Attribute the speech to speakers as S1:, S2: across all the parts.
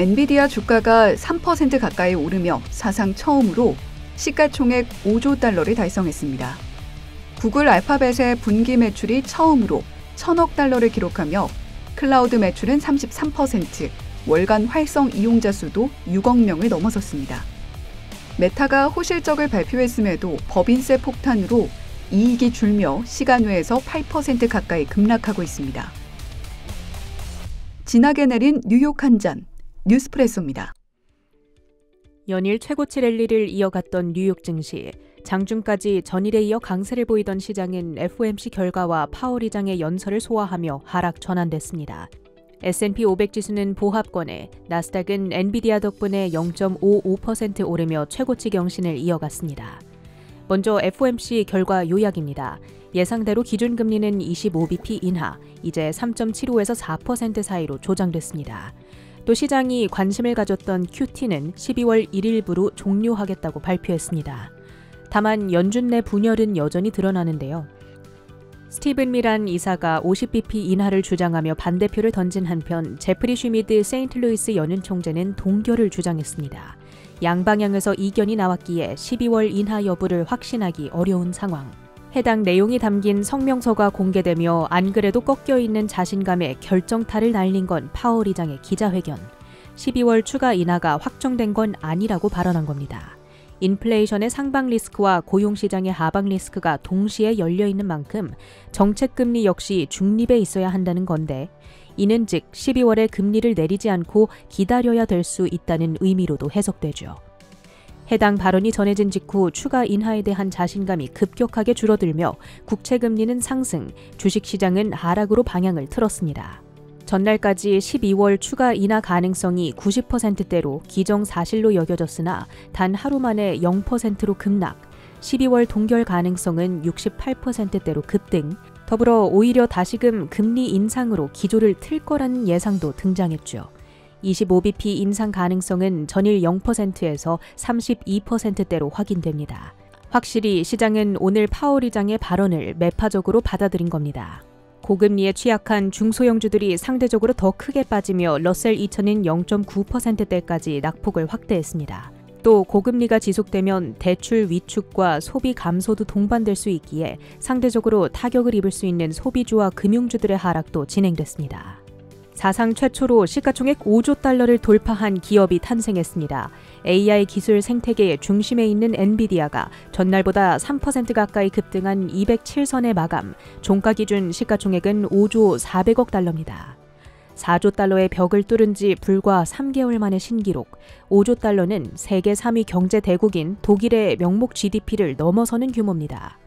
S1: 엔비디아 주가가 3% 가까이 오르며 사상 처음으로 시가총액 5조 달러를 달성했습니다. 구글 알파벳의 분기 매출이 처음으로 1,000억 달러를 기록하며 클라우드 매출은 33%, 월간 활성 이용자 수도 6억 명을 넘어섰습니다. 메타가 호실적을 발표했음에도 법인세 폭탄으로 이익이 줄며 시간외에서 8% 가까이 급락하고 있습니다. 진하게 내린 뉴욕 한 잔, 뉴스프레소입니다.
S2: 연일 최고치 랠리를 이어갔던 뉴욕 증시. 장중까지 전일에 이어 강세를 보이던 시장은 FOMC 결과와 파월 의장의 연설을 소화하며 하락 전환됐습니다. S&P 500 지수는 보합권에, 나스닥은 엔비디아 덕분에 0.55% 오르며 최고치 경신을 이어갔습니다. 먼저 FOMC 결과 요약입니다. 예상대로 기준금리는 25bp 인하, 이제 3.75에서 4% 사이로 조정됐습니다. 또 시장이 관심을 가졌던 QT는 12월 1일부로 종료하겠다고 발표했습니다. 다만 연준 내 분열은 여전히 드러나는데요. 스티븐 미란 이사가 50bp 인하를 주장하며 반대표를 던진 한편 제프리 슈미드 세인트루이스 연은 총재는 동결을 주장했습니다. 양방향에서 이견이 나왔기에 12월 인하 여부를 확신하기 어려운 상황. 해당 내용이 담긴 성명서가 공개되며 안 그래도 꺾여있는 자신감에 결정타를 날린 건 파월 의장의 기자회견. 12월 추가 인하가 확정된 건 아니라고 발언한 겁니다. 인플레이션의 상방 리스크와 고용시장의 하방 리스크가 동시에 열려있는 만큼 정책금리 역시 중립에 있어야 한다는 건데, 이는 즉 12월에 금리를 내리지 않고 기다려야 될 수 있다는 의미로도 해석되죠. 해당 발언이 전해진 직후 추가 인하에 대한 자신감이 급격하게 줄어들며 국채금리는 상승, 주식시장은 하락으로 방향을 틀었습니다. 전날까지 12월 추가 인하 가능성이 90%대로 기정사실로 여겨졌으나 단 하루 만에 0%로 급락, 12월 동결 가능성은 68%대로 급등, 더불어 오히려 다시금 금리 인상으로 기조를 틀 거라는 예상도 등장했죠. 25bp 인상 가능성은 전일 0%에서 32%대로 확인됩니다. 확실히 시장은 오늘 파월 의장의 발언을 매파적으로 받아들인 겁니다. 고금리에 취약한 중소형주들이 상대적으로 더 크게 빠지며 러셀 2000은 0.9%대까지 낙폭을 확대했습니다. 또 고금리가 지속되면 대출 위축과 소비 감소도 동반될 수 있기에 상대적으로 타격을 입을 수 있는 소비주와 금융주들의 하락도 진행됐습니다. 사상 최초로 시가총액 5조 달러를 돌파한 기업이 탄생했습니다. AI 기술 생태계의 중심에 있는 엔비디아가 전날보다 3% 가까이 급등한 207선에 마감, 종가 기준 시가총액은 5조 400억 달러입니다. 4조 달러의 벽을 뚫은 지 불과 3개월 만의 신기록, 5조 달러는 세계 3위 경제 대국인 독일의 명목 GDP를 넘어서는 규모입니다.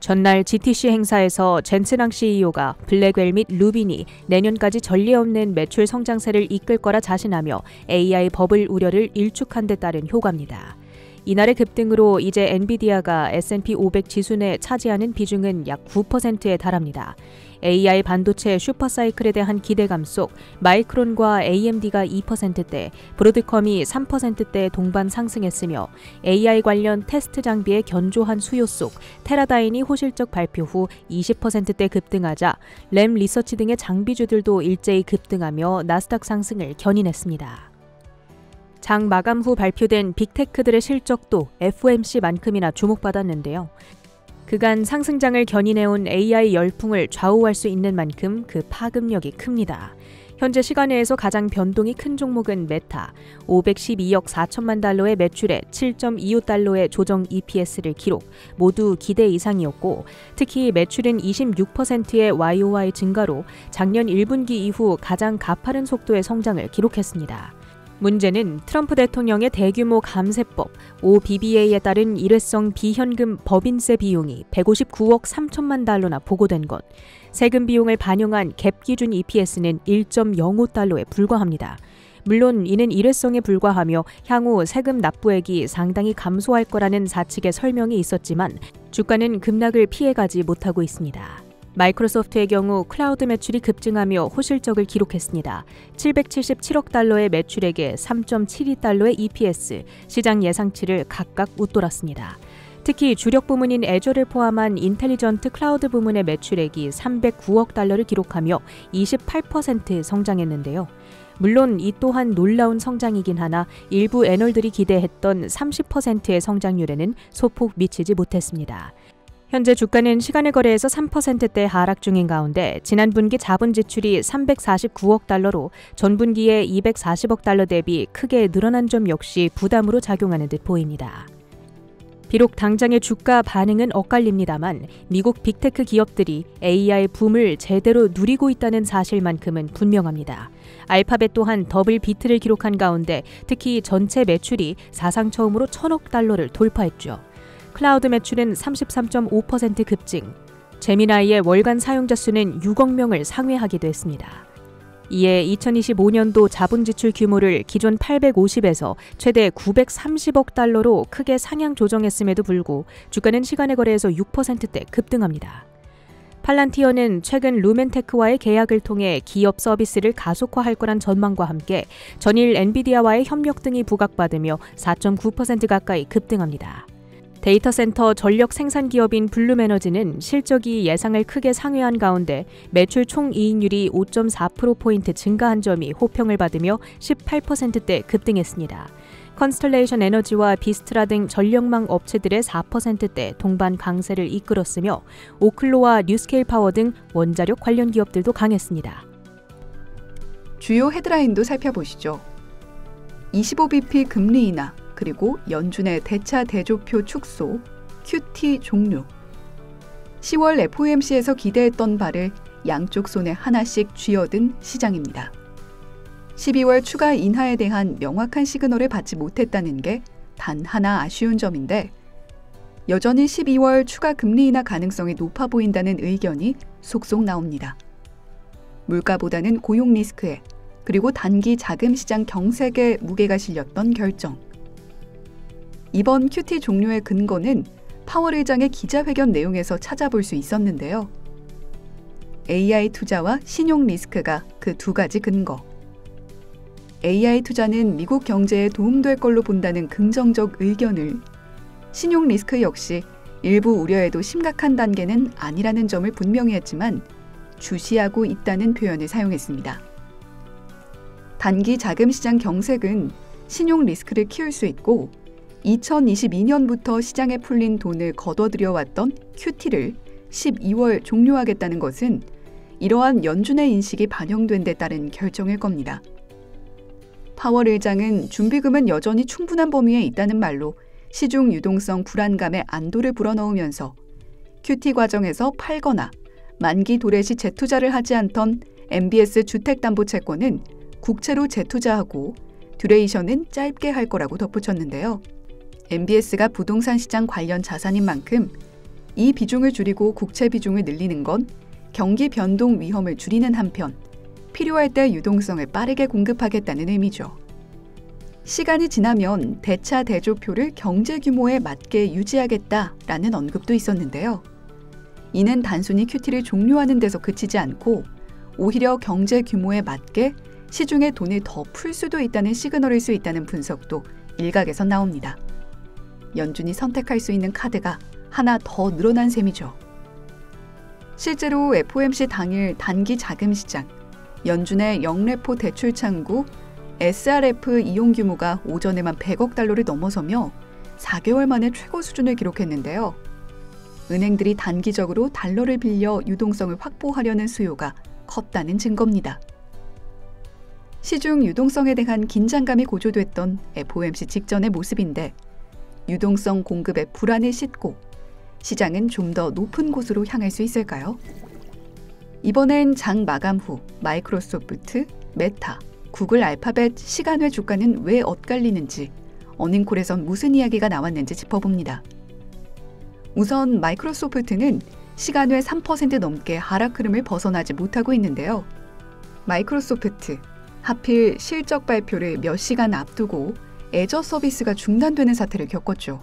S2: 전날 GTC 행사에서 젠츠랑 CEO가 블랙웰 및 루빈이 내년까지 전례 없는 매출 성장세를 이끌 거라 자신하며 AI 버블 우려를 일축한 데 따른 효과입니다. 이날의 급등으로 이제 엔비디아가 S&P 500 지수 내 차지하는 비중은 약 9%에 달합니다. AI 반도체 슈퍼사이클에 대한 기대감 속 마이크론과 AMD가 2%대, 브로드컴이 3%대 동반 상승했으며 AI 관련 테스트 장비의 견조한 수요 속 테라다인이 호실적 발표 후 20%대 급등하자 램 리서치 등의 장비주들도 일제히 급등하며 나스닥 상승을 견인했습니다. 장 마감 후 발표된 빅테크들의 실적도 FOMC만큼이나 주목받았는데요. 그간 상승장을 견인해온 AI 열풍을 좌우할 수 있는 만큼 그 파급력이 큽니다. 현재 시간외에서 가장 변동이 큰 종목은 메타, 512억 4천만 달러의 매출에 7.25달러의 조정 EPS를 기록, 모두 기대 이상이었고 특히 매출은 26%의 YOY 증가로 작년 1분기 이후 가장 가파른 속도의 성장을 기록했습니다. 문제는 트럼프 대통령의 대규모 감세법, OBBA에 따른 일회성 비현금 법인세 비용이 159억 3천만 달러나 보고된 것, 세금 비용을 반영한 갭 기준 EPS는 1.05달러에 불과합니다. 물론 이는 일회성에 불과하며 향후 세금 납부액이 상당히 감소할 거라는 사측의 설명이 있었지만 주가는 급락을 피해가지 못하고 있습니다. 마이크로소프트의 경우 클라우드 매출이 급증하며 호실적을 기록했습니다. 777억 달러의 매출액에 3.72달러의 EPS, 시장 예상치를 각각 웃돌았습니다. 특히 주력 부문인 애저를 포함한 인텔리전트 클라우드 부문의 매출액이 309억 달러를 기록하며 28% 성장했는데요. 물론 이 또한 놀라운 성장이긴 하나 일부 애널들이 기대했던 30%의 성장률에는 소폭 미치지 못했습니다. 현재 주가는 시간의 거래에서 3%대 하락 중인 가운데 지난 분기 자본 지출이 349억 달러로 전분기의 240억 달러 대비 크게 늘어난 점 역시 부담으로 작용하는 듯 보입니다. 비록 당장의 주가 반응은 엇갈립니다만 미국 빅테크 기업들이 AI 붐을 제대로 누리고 있다는 사실만큼은 분명합니다. 알파벳 또한 더블 비트를 기록한 가운데 특히 전체 매출이 사상 처음으로 1,000억 달러를 돌파했죠. 클라우드 매출은 33.5% 급증, 제미나이의 월간 사용자 수는 6억 명을 상회하기도 했습니다. 이에 2025년도 자본 지출 규모를 기존 850에서 최대 930억 달러로 크게 상향 조정했음에도 불구하고 주가는 시간의 거래에서 6%대 급등합니다. 팔란티어는 최근 루멘테크와의 계약을 통해 기업 서비스를 가속화할 거란 전망과 함께 전일 엔비디아와의 협력 등이 부각받으며 4.9% 가까이 급등합니다. 데이터 센터 전력 생산 기업인 블룸에너지는 실적이 예상을 크게 상회한 가운데 매출 총이익률이 5.4%포인트 증가한 점이 호평을 받으며 18%대 급등했습니다. 컨스텔레이션 에너지와 비스트라 등 전력망 업체들의 4%대 동반 강세를 이끌었으며 오클로와 뉴스케일 파워 등 원자력 관련 기업들도 강했습니다.
S1: 주요 헤드라인도 살펴보시죠. 25bp 금리 인하, 그리고 연준의 대차 대조표 축소, QT 종료. 10월 FOMC에서 기대했던 바를 양쪽 손에 하나씩 쥐어든 시장입니다. 12월 추가 인하에 대한 명확한 시그널을 받지 못했다는 게 단 하나 아쉬운 점인데 여전히 12월 추가 금리 인하 가능성이 높아 보인다는 의견이 속속 나옵니다. 물가보다는 고용 리스크에 그리고 단기 자금 시장 경색에 무게가 실렸던 결정. 이번 QT 종료의 근거는 파월 의장의 기자회견 내용에서 찾아볼 수 있었는데요. AI 투자와 신용 리스크가 그 두 가지 근거. AI 투자는 미국 경제에 도움될 걸로 본다는 긍정적 의견을, 신용 리스크 역시 일부 우려에도 심각한 단계는 아니라는 점을 분명히 했지만 주시하고 있다는 표현을 사용했습니다. 단기 자금 시장 경색은 신용 리스크를 키울 수 있고 2022년부터 시장에 풀린 돈을 거둬들여왔던 QT를 12월 종료하겠다는 것은 이러한 연준의 인식이 반영된 데 따른 결정일 겁니다. 파월 의장은 준비금은 여전히 충분한 범위에 있다는 말로 시중 유동성 불안감에 안도를 불어넣으면서 QT 과정에서 팔거나 만기 도래 시 재투자를 하지 않던 MBS 주택담보채권은 국채로 재투자하고 듀레이션은 짧게 할 거라고 덧붙였는데요. MBS가 부동산 시장 관련 자산인 만큼 이 비중을 줄이고 국채 비중을 늘리는 건 경기 변동 위험을 줄이는 한편 필요할 때 유동성을 빠르게 공급하겠다는 의미죠. 시간이 지나면 대차 대조표를 경제 규모에 맞게 유지하겠다라는 언급도 있었는데요. 이는 단순히 QT를 종료하는 데서 그치지 않고 오히려 경제 규모에 맞게 시중에 돈을 더 풀 수도 있다는 시그널일 수 있다는 분석도 일각에서 나옵니다. 연준이 선택할 수 있는 카드가 하나 더 늘어난 셈이죠. 실제로 FOMC 당일 단기 자금 시장, 연준의 영레포 대출 창구 SRF 이용 규모가 오전에만 100억 달러를 넘어서며 4개월 만에 최고 수준을 기록했는데요. 은행들이 단기적으로 달러를 빌려 유동성을 확보하려는 수요가 컸다는 증거입니다. 시중 유동성에 대한 긴장감이 고조됐던 FOMC 직전의 모습인데 유동성 공급의 불안을 싣고 시장은 좀 더 높은 곳으로 향할 수 있을까요? 이번엔 장 마감 후 마이크로소프트, 메타, 구글 알파벳 시간외 주가는 왜 엇갈리는지, 어닝콜에선 무슨 이야기가 나왔는지 짚어봅니다. 우선 마이크로소프트는 시간외 3% 넘게 하락 흐름을 벗어나지 못하고 있는데요. 마이크로소프트, 하필 실적 발표를 몇 시간 앞두고 애저 서비스가 중단되는 사태를 겪었죠.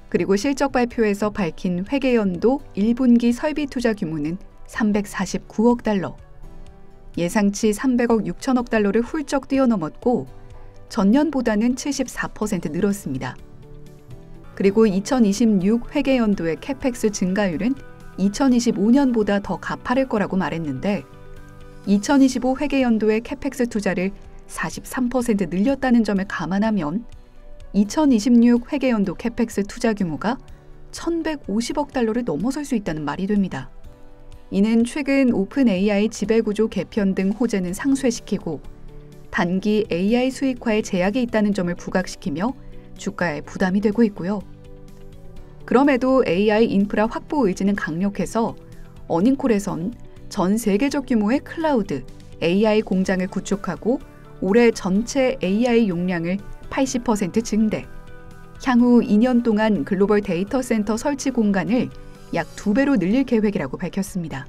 S1: 그리고 실적 발표에서 밝힌 회계연도 1분기 설비 투자 규모는 349억 달러, 예상치 300억 6천억 달러를 훌쩍 뛰어넘었고 전년보다는 74% 늘었습니다. 그리고 2026 회계연도의 캐펙스 증가율은 2025년보다 더 가파를 거라고 말했는데 2025 회계연도의 캐펙스 투자를 43% 늘렸다는 점을 감안하면 2026 회계연도 캐펙스 투자 규모가 1,150억 달러를 넘어설 수 있다는 말이 됩니다. 이는 최근 오픈 AI 지배구조 개편 등 호재는 상쇄시키고 단기 AI 수익화에 제약이 있다는 점을 부각시키며 주가에 부담이 되고 있고요. 그럼에도 AI 인프라 확보 의지는 강력해서 어닝콜에선 전 세계적 규모의 클라우드, AI 공장을 구축하고 올해 전체 AI 용량을 80% 증대, 향후 2년 동안 글로벌 데이터 센터 설치 공간을 약 2배로 늘릴 계획이라고 밝혔습니다.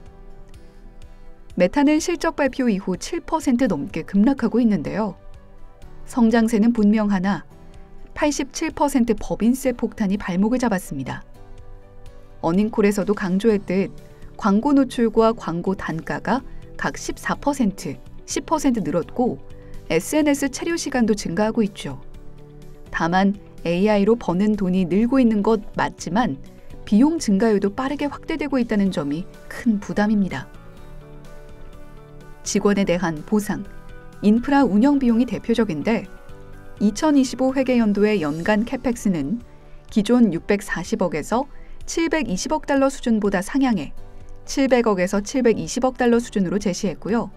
S1: 메타는 실적 발표 이후 7% 넘게 급락하고 있는데요. 성장세는 분명하나 87% 법인세 폭탄이 발목을 잡았습니다. 어닝콜에서도 강조했듯 광고 노출과 광고 단가가 각 14%, 10% 늘었고 SNS 체류 시간도 증가하고 있죠. 다만 AI로 버는 돈이 늘고 있는 것 맞지만 비용 증가율도 빠르게 확대되고 있다는 점이 큰 부담입니다. 직원에 대한 보상, 인프라 운영 비용이 대표적인데 2025 회계연도의 연간 캐펙스는 기존 640억에서 720억 달러 수준보다 상향해 700억에서 720억 달러 수준으로 제시했고요.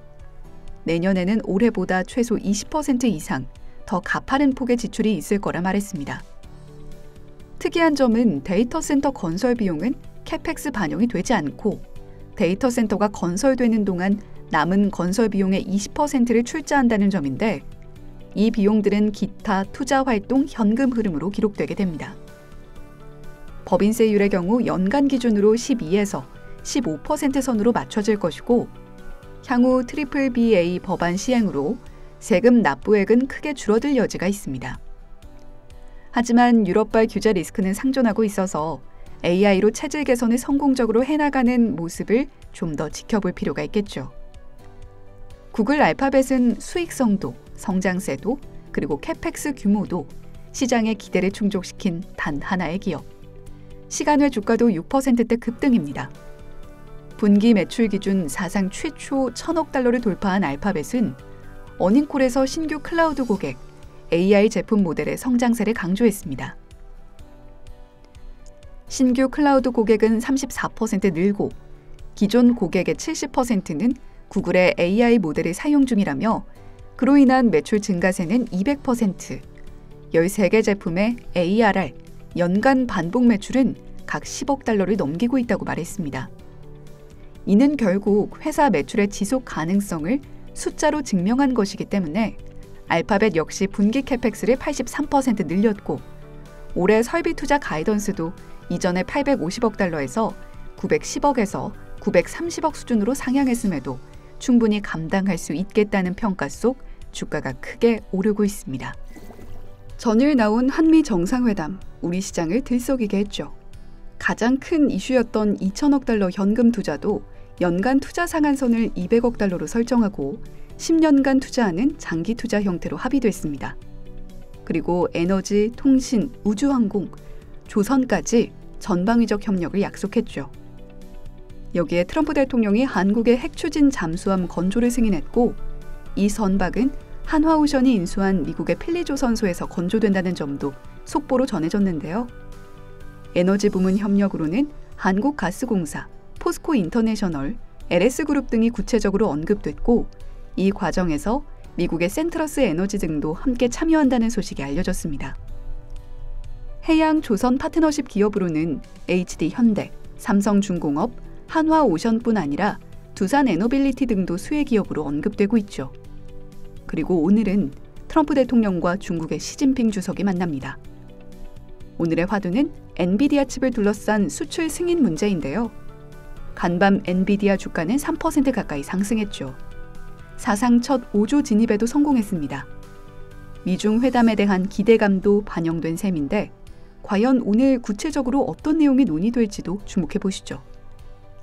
S1: 내년에는 올해보다 최소 20% 이상 더 가파른 폭의 지출이 있을 거라 말했습니다. 특이한 점은 데이터 센터 건설 비용은 캐펙스 반영이 되지 않고 데이터 센터가 건설되는 동안 남은 건설 비용의 20%를 출자한다는 점인데 이 비용들은 기타 투자 활동 현금 흐름으로 기록되게 됩니다. 법인세율의 경우 연간 기준으로 12에서 15% 선으로 맞춰질 것이고 향후 BBBA 법안 시행으로 세금 납부액은 크게 줄어들 여지가 있습니다. 하지만 유럽발 규제 리스크는 상존하고 있어서 AI로 체질 개선을 성공적으로 해나가는 모습을 좀 더 지켜볼 필요가 있겠죠. 구글 알파벳은 수익성도, 성장세도, 그리고 캐펙스 규모도 시장의 기대를 충족시킨 단 하나의 기업. 시간외 주가도 6%대 급등입니다. 분기 매출 기준 사상 최초 1,000억 달러를 돌파한 알파벳은 어닝콜에서 신규 클라우드 고객, AI 제품 모델의 성장세를 강조했습니다. 신규 클라우드 고객은 34% 늘고 기존 고객의 70%는 구글의 AI 모델을 사용 중이라며 그로 인한 매출 증가세는 200%, 13개 제품의 ARR, 연간 반복 매출은 각 10억 달러를 넘기고 있다고 말했습니다. 이는 결국 회사 매출의 지속 가능성을 숫자로 증명한 것이기 때문에 알파벳 역시 분기 캐펙스를 83% 늘렸고 올해 설비 투자 가이던스도 이전의 850억 달러에서 910억에서 930억 수준으로 상향했음에도 충분히 감당할 수 있겠다는 평가 속 주가가 크게 오르고 있습니다. 전일 나온 한미 정상회담, 우리 시장을 들썩이게 했죠. 가장 큰 이슈였던 2천억 달러 현금 투자도 연간 투자 상한선을 200억 달러로 설정하고 10년간 투자하는 장기 투자 형태로 합의됐습니다. 그리고 에너지, 통신, 우주항공, 조선까지 전방위적 협력을 약속했죠. 여기에 트럼프 대통령이 한국의 핵 추진 잠수함 건조를 승인했고 이 선박은 한화오션이 인수한 미국의 필리조선소에서 건조된다는 점도 속보로 전해졌는데요. 에너지 부문 협력으로는 한국가스공사, 포스코 인터내셔널, LS그룹 등이 구체적으로 언급됐고 이 과정에서 미국의 센트러스 에너지 등도 함께 참여한다는 소식이 알려졌습니다. 해양 조선 파트너십 기업으로는 HD 현대, 삼성중공업, 한화오션뿐 아니라 두산 에너빌리티 등도 수혜 기업으로 언급되고 있죠. 그리고 오늘은 트럼프 대통령과 중국의 시진핑 주석이 만납니다. 오늘의 화두는 엔비디아 칩을 둘러싼 수출 승인 문제인데요. 간밤 엔비디아 주가는 3% 가까이 상승했죠. 사상 첫 5조 진입에도 성공했습니다. 미중 회담에 대한 기대감도 반영된 셈인데 과연 오늘 구체적으로 어떤 내용이 논의될지도 주목해 보시죠.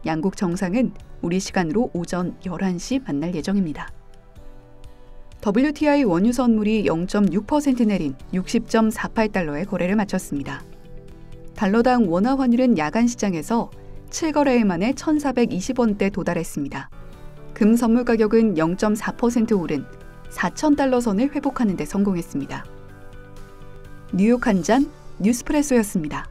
S1: 양국 정상은 우리 시간으로 오전 11시 만날 예정입니다. WTI 원유 선물이 0.6% 내린 60.48달러에 거래를 마쳤습니다. 달러당 원화 환율은 야간 시장에서 7거래일 만에 1,420원대 도달했습니다. 금 선물 가격은 0.4% 오른 4,000달러 선을 회복하는 데 성공했습니다. 뉴욕 한 잔 뉴스프레소였습니다.